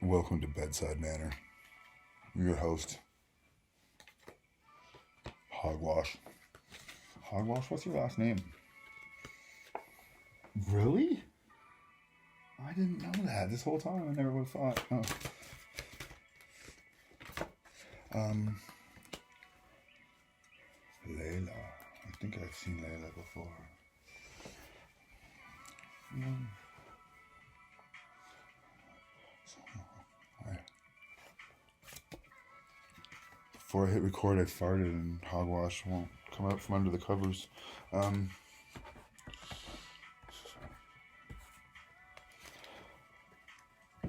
Welcome to Bedside Manor. Your host, Hogwash. Hogwash, what's your last name? Really? I didn't know that this whole time. I never would have thought. Layla. I think I've seen Layla before. Before I hit record, I farted and Hogwash won't come out from under the covers. My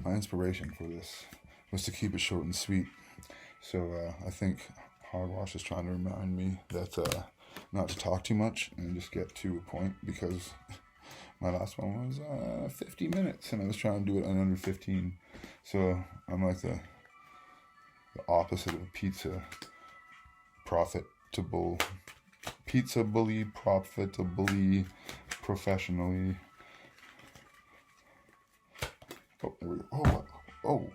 inspiration for this was to keep it short and sweet. So I think Hogwash is trying to remind me that not to talk too much and just get to a point, because my last one was 50 minutes and I was trying to do it in under 15. So I'm like the opposite of pizza bully, profitably, professionally. Oh, there we go. Oh.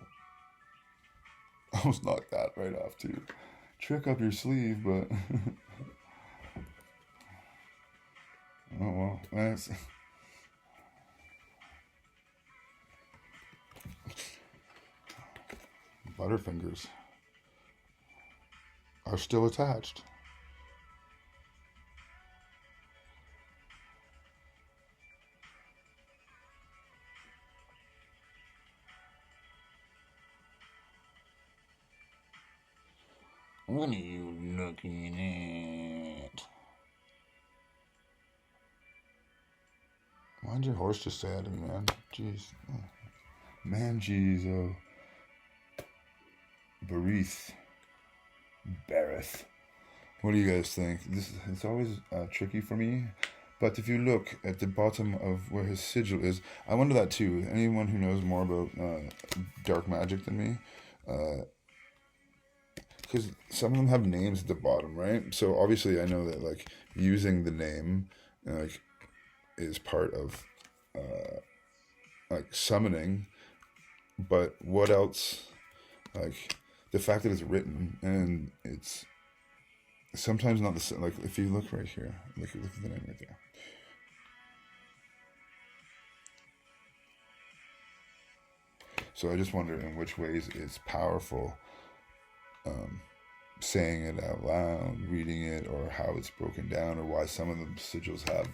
I almost knocked that right off too. Trick up your sleeve, but oh well, that's Butterfingers are still attached. What are you looking at? Why'd your horse just say that to me, man? Jeez. Man, jeez, Bareth. What do you guys think? It's always tricky for me. But if you look at the bottom of where his sigil is, I wonder that too. Anyone who knows more about dark magic than me, because some of them have names at the bottom, right? So obviously I know that like using the name like is part of like summoning, but what else? Like the fact that it's written and it's sometimes not the same. Like if you look right here, look at the name right there. So I just wonder in which ways it's powerful, saying it out loud, reading it, or how it's broken down, or why some of the sigils have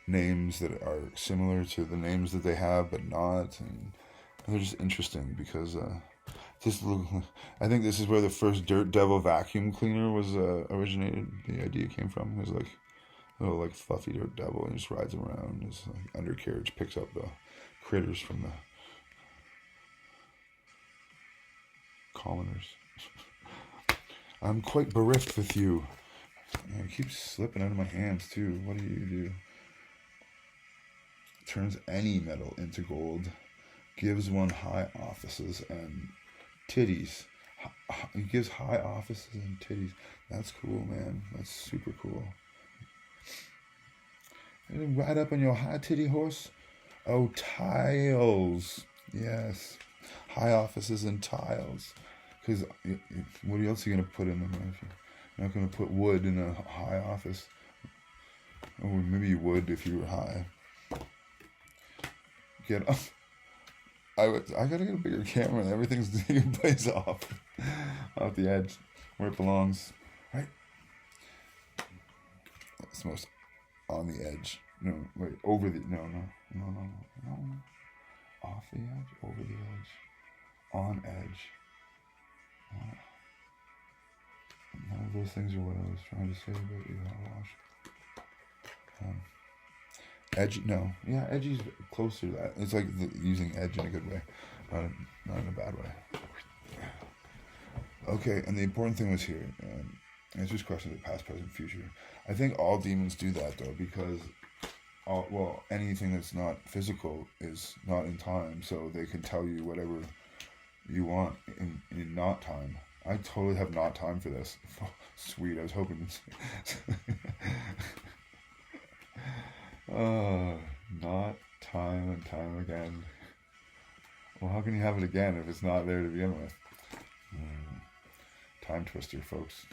names that are similar to the names that they have but not, and they're just interesting because I think this is where the first Dirt Devil vacuum cleaner was originated. The idea came from. It was like a little like fluffy dirt devil, and he just rides around. His like, undercarriage picks up the critters from the commoners. I'm quite bereft with you. It keeps slipping out of my hands too. What do? Turns any metal into gold. Gives one high offices and titties. He gives high offices and titties. That's cool, man. That's super cool. And ride up on your high titty horse. Oh, tiles. Yes. High offices and tiles. Because what else are you going to put in them? You're not going to put wood in a high office. Or maybe you would if you were high. Get up. I gotta get a bigger camera and everything's taking place off the edge where it belongs. Right? It's most on the edge. No, wait, over the no. Off the edge, over the edge, on edge. None of those things are what I was trying to say about you, Hogwash. Edge, no. Yeah, edgy's closer to that. It's like using edge in a good way, not in a bad way. Okay, and the important thing was here, answers questions of past, present, future. I think all demons do that, though, because anything that's not physical is not in time, so they can tell you whatever you want in not time. I totally have not time for this. Sweet, I was hoping. Not time and time again. Well, how can you have it again if it's not there to begin with? Time twister, folks.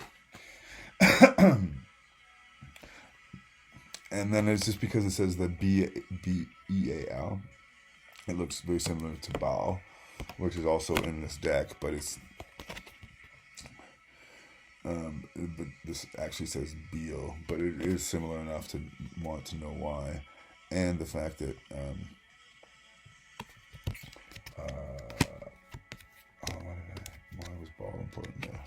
And then it's just because it says the BEAL. It looks very similar to Baal, which is also in this deck, but it's but this actually says Beal, but it is similar enough to want to know why, and the fact that why was Baal important there?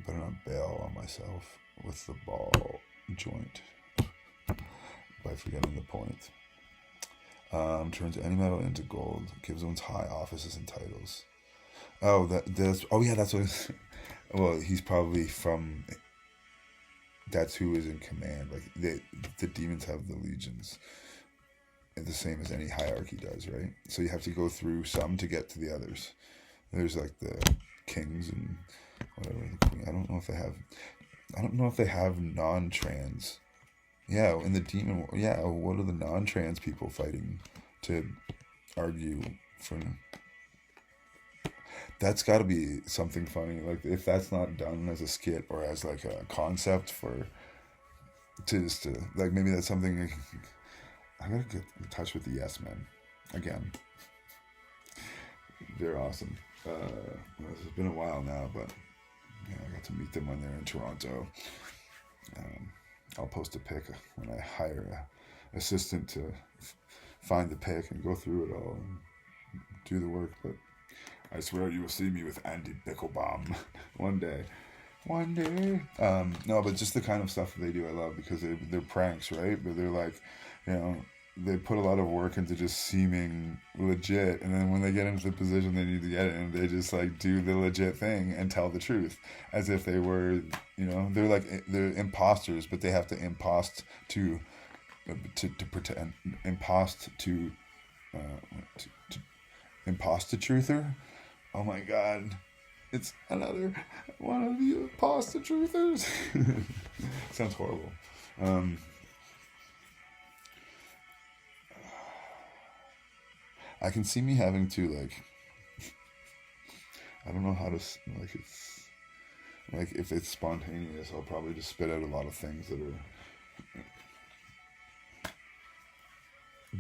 Better not bail on myself with the ball joint by forgetting the point. Turns any metal into gold. Gives one's high offices and titles. Oh, that's what it's, well, he's probably from, that's who is in command. Like, the demons have the legions, and the same as any hierarchy does, right? So you have to go through some to get to the others. There's like the kings and whatever. I don't know if they have non-trans. Yeah, in the demon. Yeah, what are the non-trans people fighting to argue for? That's got to be something funny. Like, if that's not done as a skit or as like a concept to like, maybe that's something. I gotta get in touch with the Yes Men again. They're awesome. It's been a while now, but I got to meet them when they're in Toronto. I'll post a pic when I hire an assistant to find the pic and go through it all and do the work. But I swear you will see me with Andy Bickelbaum one day. No, but just the kind of stuff that they do, I love, because they're pranks, right? But they're like, they put a lot of work into just seeming legit, and then when they get into the position they need to get in, they just like do the legit thing and tell the truth as if they were, they're imposters, but they have to impost to pretend, impost to impost a truther. Oh my god, it's another one of the imposter truthers. Sounds horrible. I can see me having to, like, I don't know how to, like, it's, like, if it's spontaneous, I'll probably just spit out a lot of things that are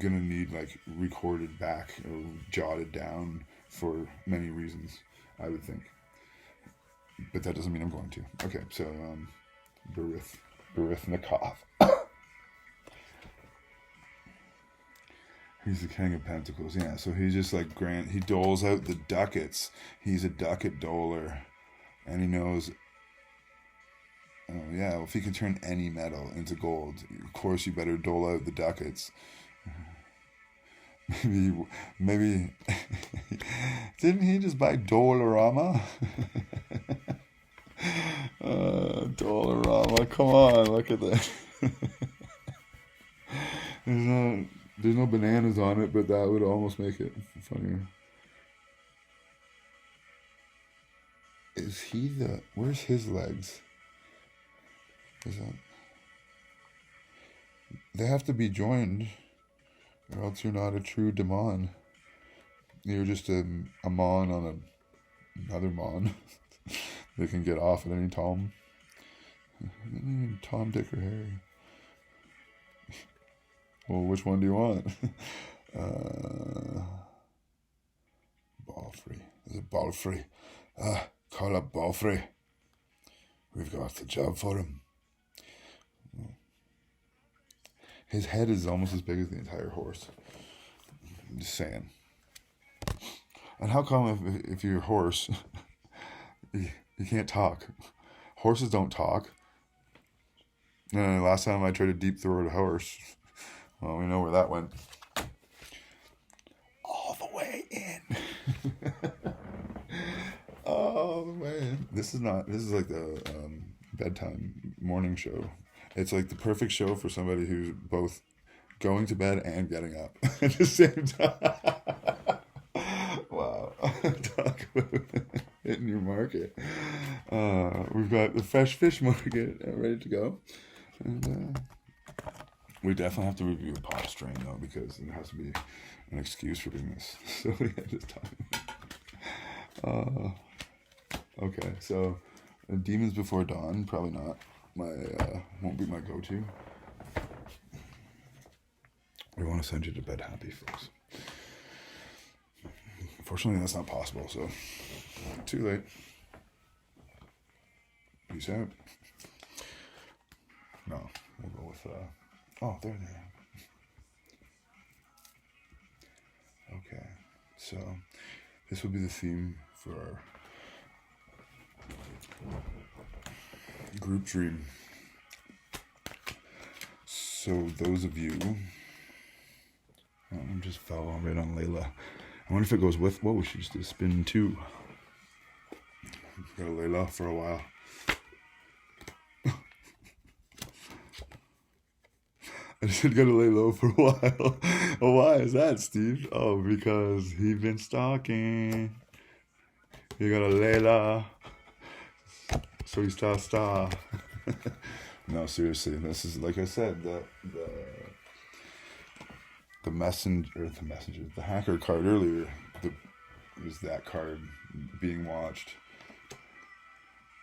gonna need, like, recorded back or jotted down for many reasons, I would think. But that doesn't mean I'm going to. Okay, so, Barythnikov. He's the King of Pentacles, yeah. So he just like he doles out the ducats. He's a ducat doler, and he knows. Oh yeah, well, if he can turn any metal into gold, of course you better dole out the ducats. Maybe didn't he just buy Dolorama? Dolorama, come on, look at that. There's no bananas on it, but that would almost make it funnier. Is he where's his legs? They have to be joined, or else you're not a true demon. You're just a mon on another mon. They can get off at any time. Tom, Dick, or Harry. Well, which one do you want? Balfrey. Is it Balfrey? Call up Balfrey. We've got the job for him. His head is almost as big as the entire horse. I'm just saying. And how come if you're a horse, you can't talk? Horses don't talk. Last time I tried to deep throat a horse, well, we know where that went. All the way in. All the way in. This is like the bedtime morning show. It's like the perfect show for somebody who's both going to bed and getting up at the same time. Wow. Talk about hitting your market. We've got the fresh fish market ready to go. And We definitely have to review a pop strain though, because there has to be an excuse for doing this. So we had this time. Okay, so Demons Before Dawn, probably not won't be my go-to. We want to send you to bed happy, folks. Unfortunately, that's not possible, so too late. Peace out. No, we'll go with, oh, there they are. Okay, so this will be the theme for our group dream. So those of you, I just fell right on Layla. I wonder if it goes with, well, we should just do spin 2. Got a Layla for a while. I said gotta lay low for a while. Oh, why is that, Steve? Oh, because he been stalking. You gotta lay low. So he star. No, seriously, this is, like I said, the hacker card earlier, was that card being watched.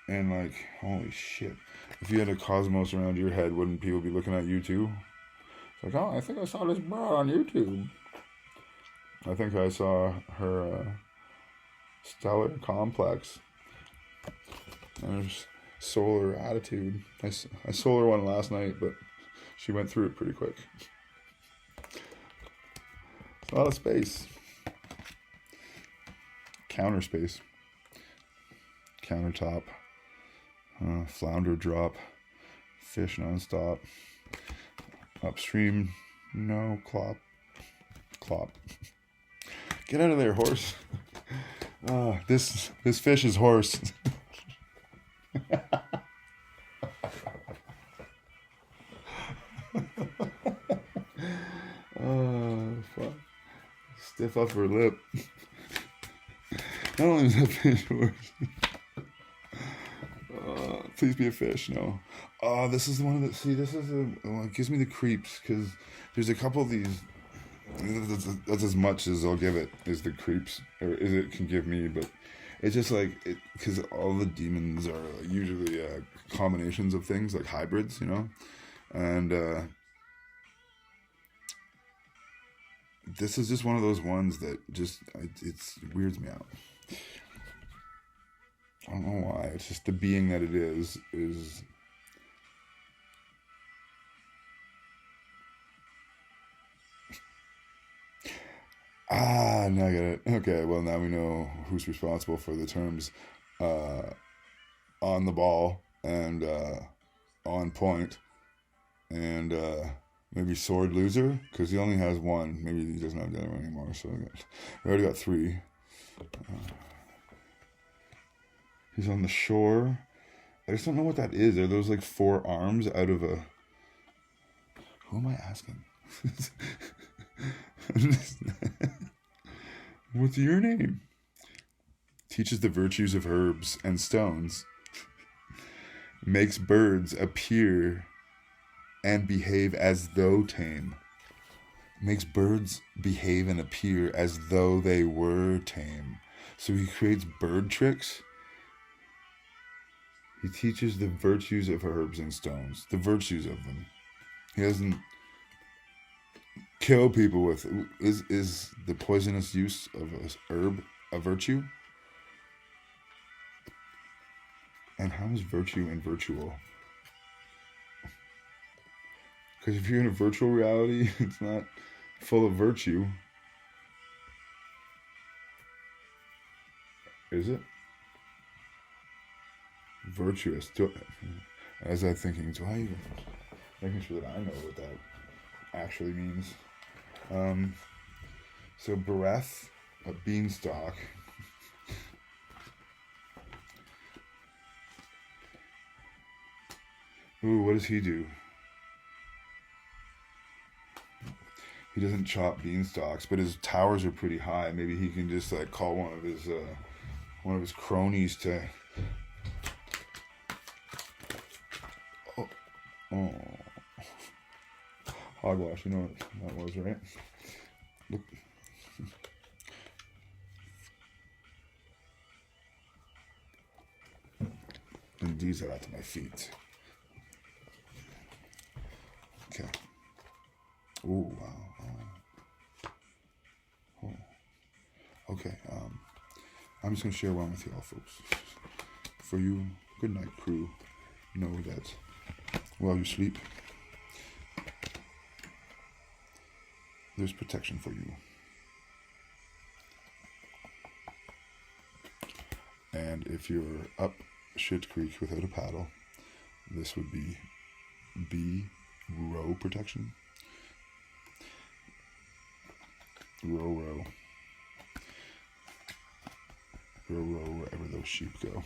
And like, holy shit. If you had a cosmos around your head, wouldn't people be looking at you too? It's like, oh, I think I saw this bra on YouTube. I think I saw her stellar complex. And there's solar attitude. I solar one last night, but she went through it pretty quick. It's a lot of space. Counter space. Countertop. Flounder drop. Fish nonstop. Upstream. No. Clop. Get out of there, horse. This fish is horse. Oh, fuck. Stiff upper lip. Not only is that fish horse. Please be a fish. No. This is one of the. See, this is it gives me the creeps because there's a couple of these. That's as much as I'll give it is the creeps, or is it can give me, but it's just like it because all the demons are usually combinations of things like hybrids, you know, and this is just one of those ones that just it weirds me out. I don't know why. It's just the being that it is. Now I get it. Okay, well now we know who's responsible for the terms on the ball and on point and maybe sword loser because he only has one. Maybe he doesn't have the other one anymore. So we already got 3. He's on the shore. I just don't know what that is. Are those like 4 arms out of a... Who am I asking? What's your name? Teaches the virtues of herbs and stones. Makes birds appear and behave as though tame. Makes birds behave and appear as though they were tame. So he creates bird tricks. He teaches the virtues of herbs and stones. The virtues of them. He doesn't kill people with... Is the poisonous use of a herb a virtue? And how is virtue and virtual? Because if you're in a virtual reality, it's not full of virtue. Is it? Virtuous. As I'm thinking, do I even... Making sure that I know what that actually means. So breath, a beanstalk. Ooh, what does he do? He doesn't chop beanstalks, but his towers are pretty high. Maybe he can just like call one of his cronies to... Hogwash, you know what that was, right? Look. And these are at my feet. Okay. Oh, wow. Oh. Okay, I'm just going to share one with y'all, folks. For you, good night, crew. Know that while you sleep, there's protection for you. And if you're up shit creek without a paddle, this would be B, row protection. Row, row. Row, row, wherever those sheep go.